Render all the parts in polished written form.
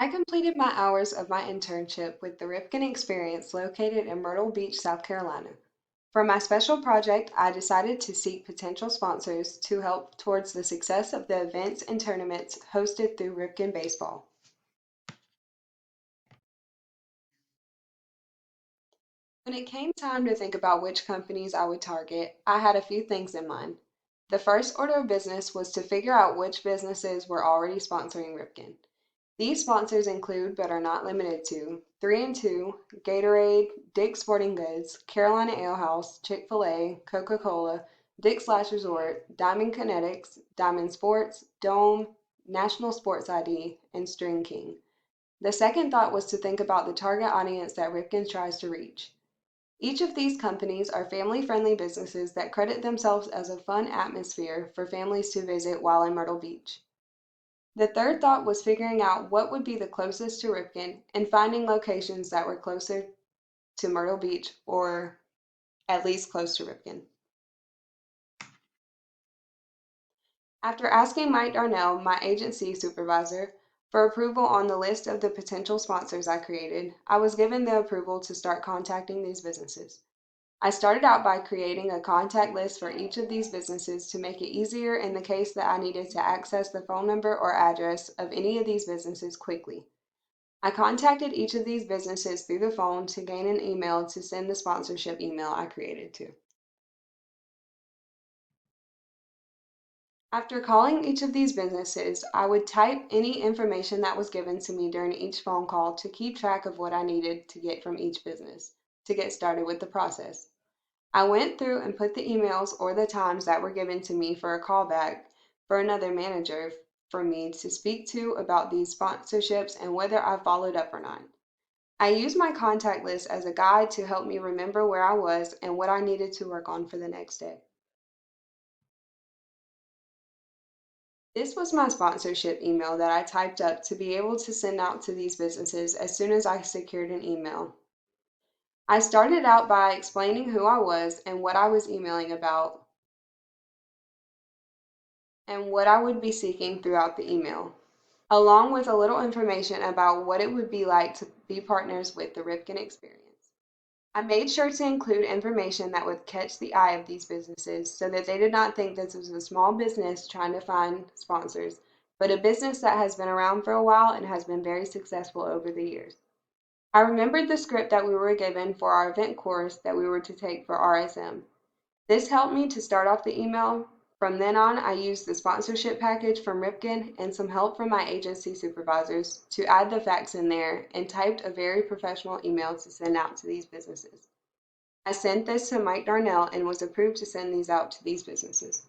I completed my hours of my internship with the Ripken Experience located in Myrtle Beach, South Carolina. For my special project, I decided to seek potential sponsors to help towards the success of the events and tournaments hosted through Ripken Baseball. When it came time to think about which companies I would target, I had a few things in mind. The first order of business was to figure out which businesses were already sponsoring Ripken. These sponsors include, but are not limited to, 3 and 2, Gatorade, Dick's Sporting Goods, Carolina Ale House, Chick-fil-A, Coca-Cola, Dick's Last Resort, Diamond Kinetics, Diamond Sports, Dome, National Sports ID, and String King. The second thought was to think about the target audience that Ripken tries to reach. Each of these companies are family-friendly businesses that credit themselves as a fun atmosphere for families to visit while in Myrtle Beach. The third thought was figuring out what would be the closest to Ripken and finding locations that were closer to Myrtle Beach or at least close to Ripken. After asking Mike Darnell, my agency supervisor, for approval on the list of the potential sponsors I created, I was given the approval to start contacting these businesses. I started out by creating a contact list for each of these businesses to make it easier in the case that I needed to access the phone number or address of any of these businesses quickly. I contacted each of these businesses through the phone to gain an email to send the sponsorship email I created to. After calling each of these businesses, I would type any information that was given to me during each phone call to keep track of what I needed to get from each business to get started with the process. I went through and put the emails or the times that were given to me for a callback for another manager for me to speak to about these sponsorships and whether I followed up or not. I used my contact list as a guide to help me remember where I was and what I needed to work on for the next day. This was my sponsorship email that I typed up to be able to send out to these businesses as soon as I secured an email. I started out by explaining who I was and what I was emailing about and what I would be seeking throughout the email, along with a little information about what it would be like to be partners with the Ripken Experience. I made sure to include information that would catch the eye of these businesses so that they did not think this was a small business trying to find sponsors, but a business that has been around for a while and has been very successful over the years. I remembered the script that we were given for our event course that we were to take for RSM. This helped me to start off the email. From then on, I used the sponsorship package from Ripken and some help from my agency supervisors to add the facts in there and typed a very professional email to send out to these businesses. I sent this to Mike Darnell and was approved to send these out to these businesses.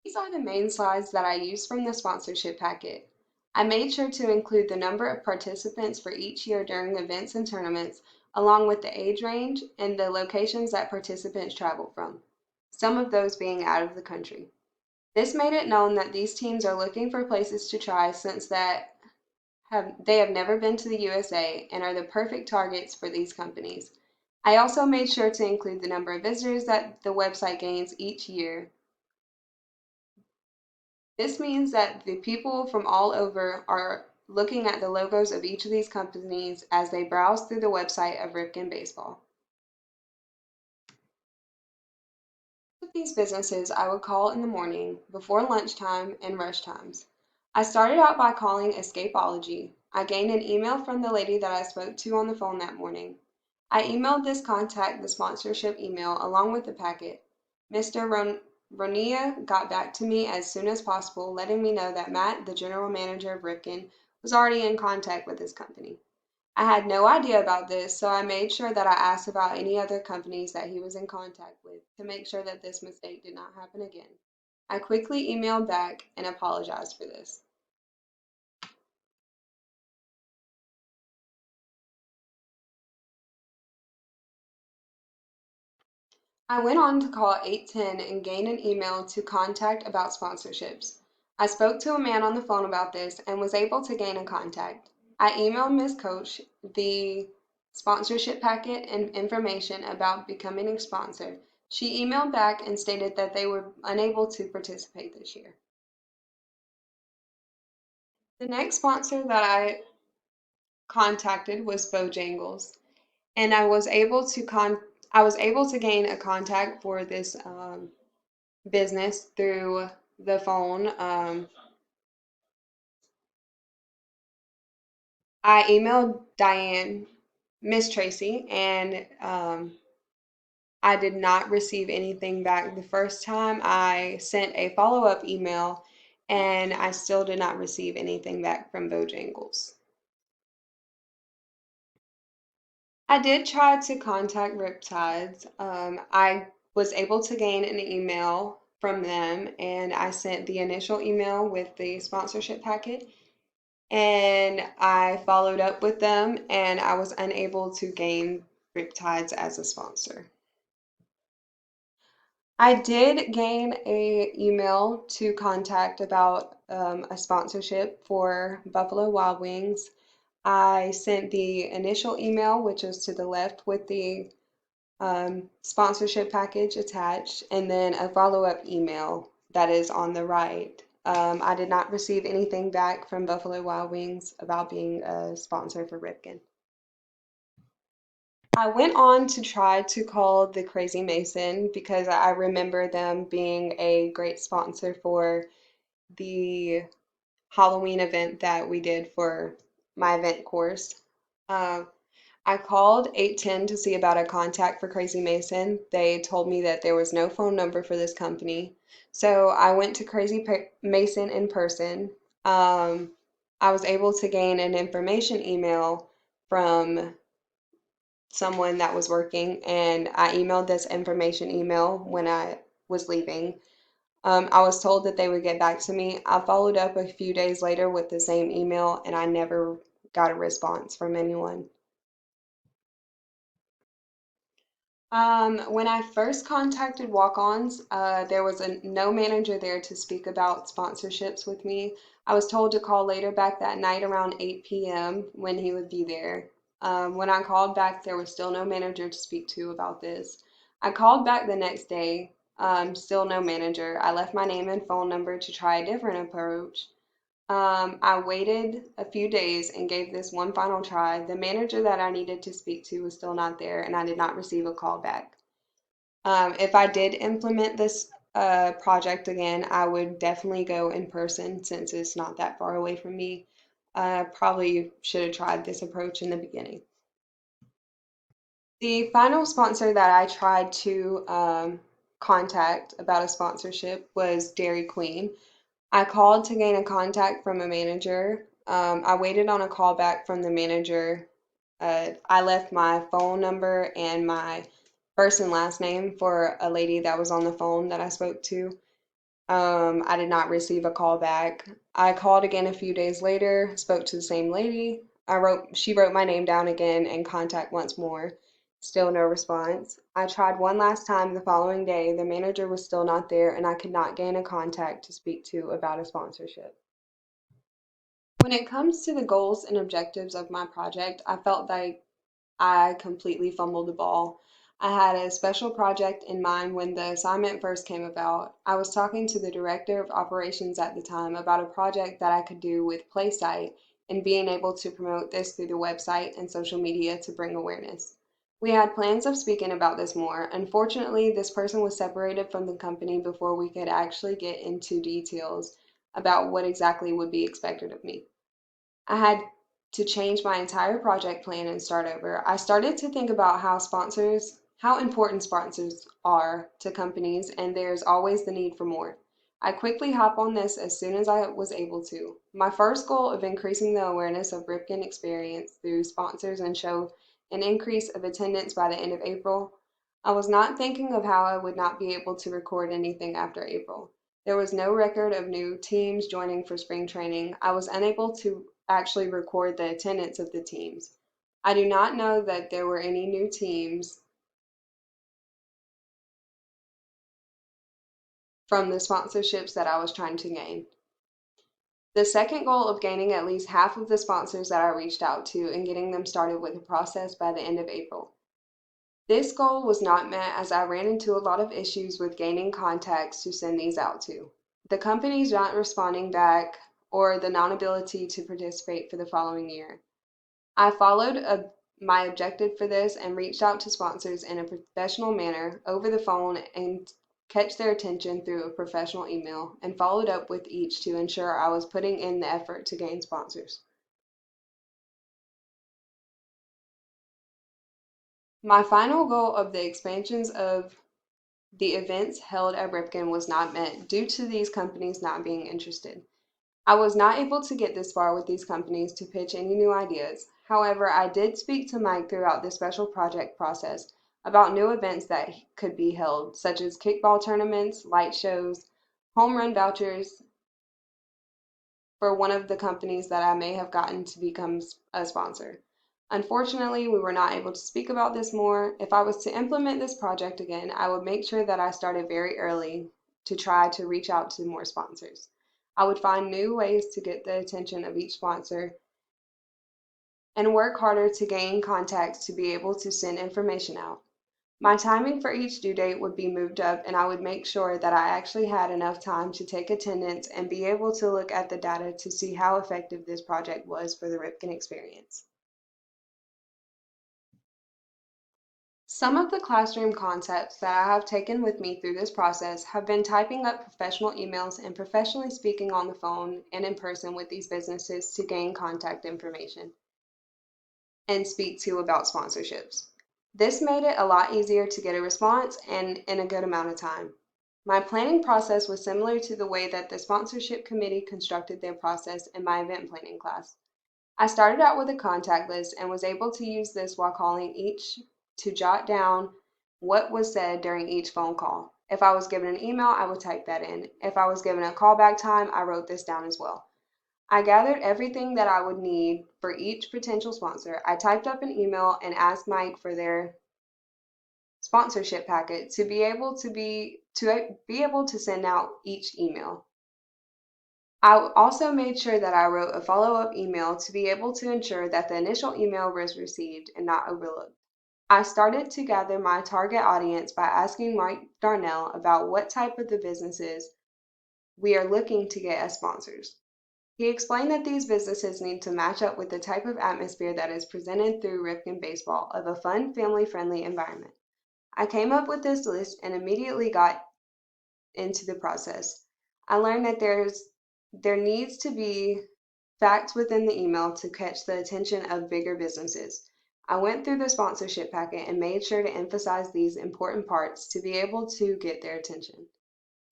These are the main slides that I used from the sponsorship packet. I made sure to include the number of participants for each year during events and tournaments, along with the age range and the locations that participants travel from, some of those being out of the country. This made it known that these teams are looking for places to try since they have never been to the USA and are the perfect targets for these companies. I also made sure to include the number of visitors that the website gains each year. This means that the people from all over are looking at the logos of each of these companies as they browse through the website of Ripken Baseball. With these businesses, I would call in the morning, before lunchtime, and rush times. I started out by calling Escapology. I gained an email from the lady that I spoke to on the phone that morning. I emailed this contact the sponsorship email along with the packet. Mr. Ronia got back to me as soon as possible, letting me know that Matt, the general manager of Ripken, was already in contact with his company. I had no idea about this, so I made sure that I asked about any other companies that he was in contact with to make sure that this mistake did not happen again. I quickly emailed back and apologized for this. I went on to call 810 and gain an email to contact about sponsorships. I spoke to a man on the phone about this and was able to gain a contact. I emailed Ms. Coach the sponsorship packet and information about becoming a sponsor. She emailed back and stated that they were unable to participate this year. The next sponsor that I contacted was Bojangles, and I was able to gain a contact for this business through the phone. I emailed Diane, Miss Tracy, and I did not receive anything back the first time. I sent a follow-up email, and I still did not receive anything back from Bojangles. I did try to contact Riptides. I was able to gain an email from them, and I sent the initial email with the sponsorship packet, and I followed up with them, and I was unable to gain Riptides as a sponsor. I did gain a email to contact about a sponsorship for Buffalo Wild Wings. I sent the initial email, which is to the left with the sponsorship package attached, and then a follow-up email that is on the right. I did not receive anything back from Buffalo Wild Wings about being a sponsor for Ripken. I went on to try to call the Crazy Mason because I remember them being a great sponsor for the Halloween event that we did for my event course. Uh, I called 810 to see about a contact for Crazy Mason. They told me that there was no phone number for this company. So I went to Mason in person. Um, I was able to gain an information email from someone that was working, and I emailed this information email when I was leaving. I was told that they would get back to me. I followed up a few days later with the same email, and I never got a response from anyone. When I first contacted Walk-Ons, there was no manager there to speak about sponsorships with me. I was told to call later back that night around 8 p.m. when he would be there. When I called back, there was still no manager to speak to about this. I called back the next day, still no manager. I left my name and phone number to try a different approach. I waited a few days and gave this one final try. The manager that I needed to speak to was still not there, and I did not receive a call back. If I did implement this project again, I would definitely go in person since it's not that far away from me. Probably should have tried this approach in the beginning. The final sponsor that I tried to contact about a sponsorship was Dairy Queen. I called to gain a contact from a manager. I waited on a call back from the manager. I left my phone number and my first and last name for a lady that was on the phone that I spoke to. I did not receive a call back. I called again a few days later, spoke to the same lady. She wrote my name down again and contact once more. Still no response. I tried one last time the following day. The manager was still not there, and I could not gain a contact to speak to about a sponsorship. When it comes to the goals and objectives of my project, I felt like I completely fumbled the ball. I had a special project in mind when the assignment first came about. I was talking to the director of operations at the time about a project that I could do with Playsite and being able to promote this through the website and social media to bring awareness. We had plans of speaking about this more. Unfortunately, this person was separated from the company before we could actually get into details about what exactly would be expected of me. I had to change my entire project plan and start over. I started to think about how important sponsors are to companies, and there's always the need for more. I quickly hop on this as soon as I was able to. My first goal of increasing the awareness of Ripken experience through sponsors and show an increase of attendance by the end of April. I was not thinking of how I would not be able to record anything after April. There was no record of new teams joining for spring training. I was unable to actually record the attendance of the teams. I do not know that there were any new teams from the sponsorships that I was trying to gain. The second goal of gaining at least half of the sponsors that I reached out to and getting them started with the process by the end of April. This goal was not met as I ran into a lot of issues with gaining contacts to send these out to. The companies not responding back or the non-ability to participate for the following year. I followed my objective for this and reached out to sponsors in a professional manner over the phone and catch their attention through a professional email and followed up with each to ensure I was putting in the effort to gain sponsors. My final goal of the expansions of the events held at Ripken was not met due to these companies not being interested. I was not able to get this far with these companies to pitch any new ideas. However, I did speak to Mike throughout the special project process about new events that could be held, such as kickball tournaments, light shows, home run vouchers for one of the companies that I may have gotten to become a sponsor. Unfortunately, we were not able to speak about this more. If I was to implement this project again, I would make sure that I started very early to try to reach out to more sponsors. I would find new ways to get the attention of each sponsor and work harder to gain contacts to be able to send information out. My timing for each due date would be moved up, and I would make sure that I actually had enough time to take attendance and be able to look at the data to see how effective this project was for the Ripken experience. Some of the classroom concepts that I have taken with me through this process have been typing up professional emails and professionally speaking on the phone and in person with these businesses to gain contact information and speak to about sponsorships. This made it a lot easier to get a response and in a good amount of time. My planning process was similar to the way that the sponsorship committee constructed their process in my event planning class. I started out with a contact list and was able to use this while calling each to jot down what was said during each phone call. If I was given an email, I would type that in. If I was given a callback time, I wrote this down as well. I gathered everything that I would need for each potential sponsor. I typed up an email and asked Mike for their sponsorship packet to be able to send out each email. I also made sure that I wrote a follow-up email to be able to ensure that the initial email was received and not overlooked. I started to gather my target audience by asking Mike Darnell about what type of the businesses we are looking to get as sponsors. He explained that these businesses need to match up with the type of atmosphere that is presented through Ripken Baseball of a fun, family-friendly environment. I came up with this list and immediately got into the process. I learned that there needs to be facts within the email to catch the attention of bigger businesses. I went through the sponsorship packet and made sure to emphasize these important parts to be able to get their attention.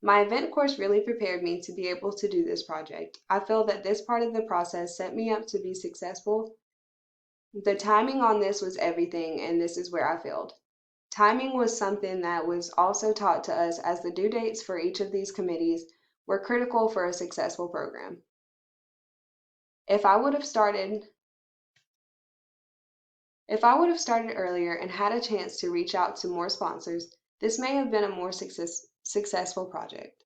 My event course really prepared me to be able to do this project. I feel that this part of the process set me up to be successful. The timing on this was everything, and this is where I failed. Timing was something that was also taught to us as the due dates for each of these committees were critical for a successful program. If I would have started if I would have started earlier and had a chance to reach out to more sponsors, this may have been a more successful project.